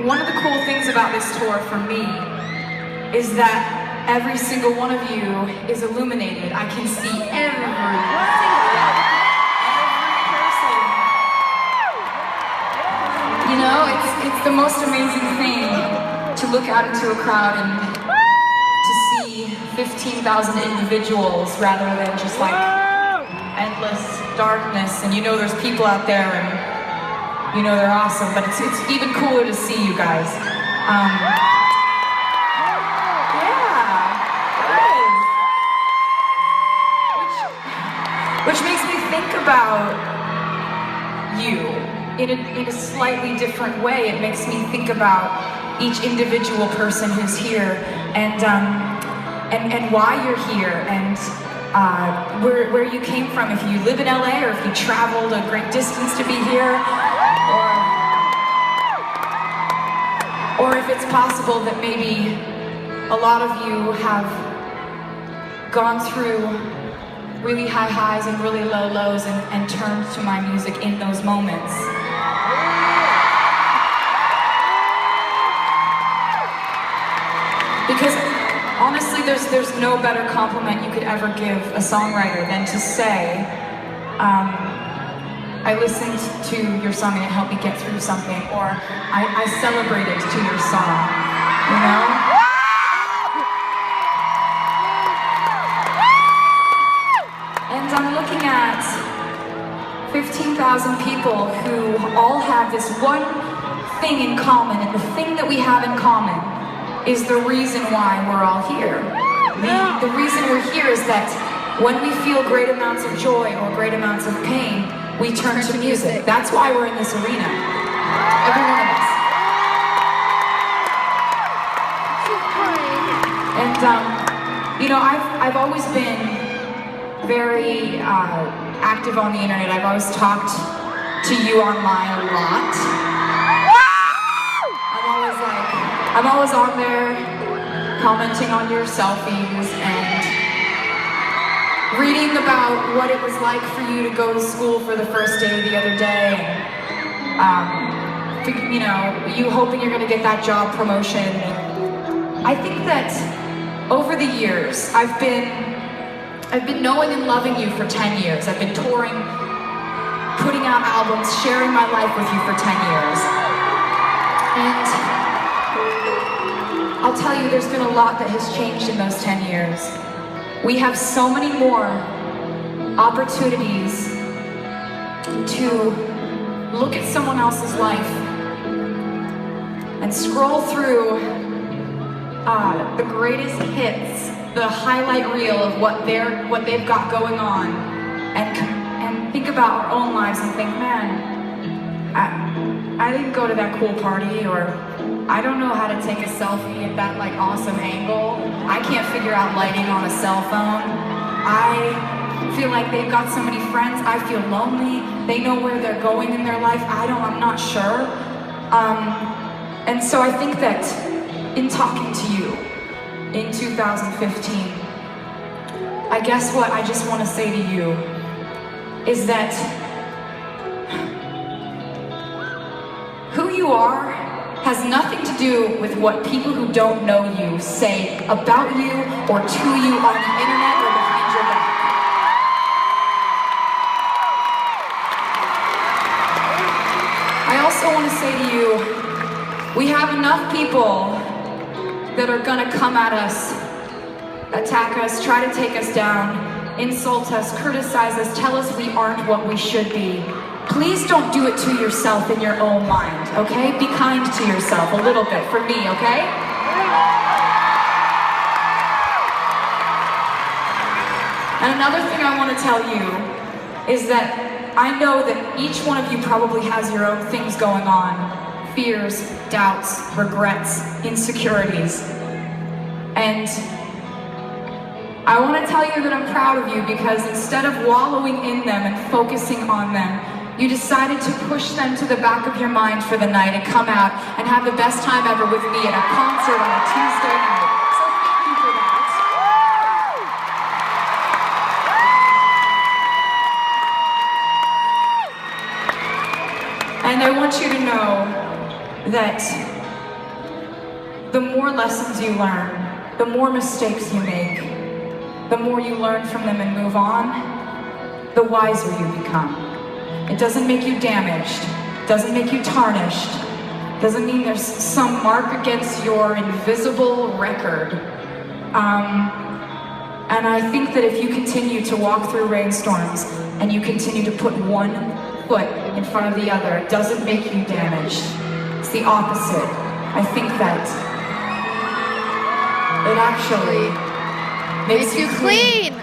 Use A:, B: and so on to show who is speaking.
A: one of the cool things about this tour for me is that every single one of you is illuminated. I can see every person. You know, it's the most amazing thing to look out into a crowd and to see 15,000 individuals rather than just like endless darkness. And you know there's people out there and you know they're awesome, but it's even cooler to see you guys. Which makes me think about you in a slightly different way. It makes me think about each individual person who's here and why you're here and where you came from. If you live in LA or if you traveled a great distance to be here, or if it's possible that maybe a lot of you have gone through really high highs and really low lows and turned to my music in those moments. Because honestly, there's no better compliment you could ever give a songwriter than to say, I listened to your song and it helped me get through something, or I celebrated to your song, you know? And I'm looking at 15,000 people who all have this one thing in common, and the thing that we have in common is the reason why we're all here. The reason we're here is that when we feel great amounts of joy or great amounts of pain, we turn to music. That's why we're in this arena. Every one of us. And you know, I've always been very active on the internet. I've always talked to you online a lot. I'm always on there commenting on your selfies and reading about what it was like for you to go to school for the first day the other day, and you know, you hoping you're going to get that job promotion. I think that over the years, I've been knowing and loving you for 10 years. I've been touring, putting out albums, sharing my life with you for 10 years. And I'll tell you, there's been a lot that has changed in those 10 years. We have so many more opportunities to look at someone else's life and scroll through the greatest hits, the highlight reel of what they've got going on, and think about our own lives and think, man, I didn't go to that cool party, or I don't know how to take a selfie at that like awesome angle. I can't figure out lighting on a cell phone. I feel like they've got so many friends. I feel lonely. They know where they're going in their life. I'm not sure. And so I think that in talking to you in 2015, I guess what I just want to say to you is that who you are has nothing to do with what people who don't know you say about you or to you on the internet or behind your back. I also want to say to you, we have enough people that are gonna come at us, attack us, try to take us down, insult us, criticize us, tell us we aren't what we should be. Please don't do it to yourself in your own mind, okay? Be kind to yourself a little bit for me, okay? And another thing I want to tell you is that I know that each one of you probably has your own things going on. Fears, doubts, regrets, insecurities. And I want to tell you that I'm proud of you because instead of wallowing in them and focusing on them, you decided to push them to the back of your mind for the night and come out and have the best time ever with me at a concert on a Tuesday night. So thank you for that. And I want you to know that the more lessons you learn, the more mistakes you make, the more you learn from them and move on, the wiser you become. It doesn't make you damaged, doesn't make you tarnished, doesn't mean there's some mark against your invisible record. And I think that if you continue to walk through rainstorms and you continue to put one foot in front of the other, it doesn't make you damaged. It's the opposite. I think that it actually makes you clean.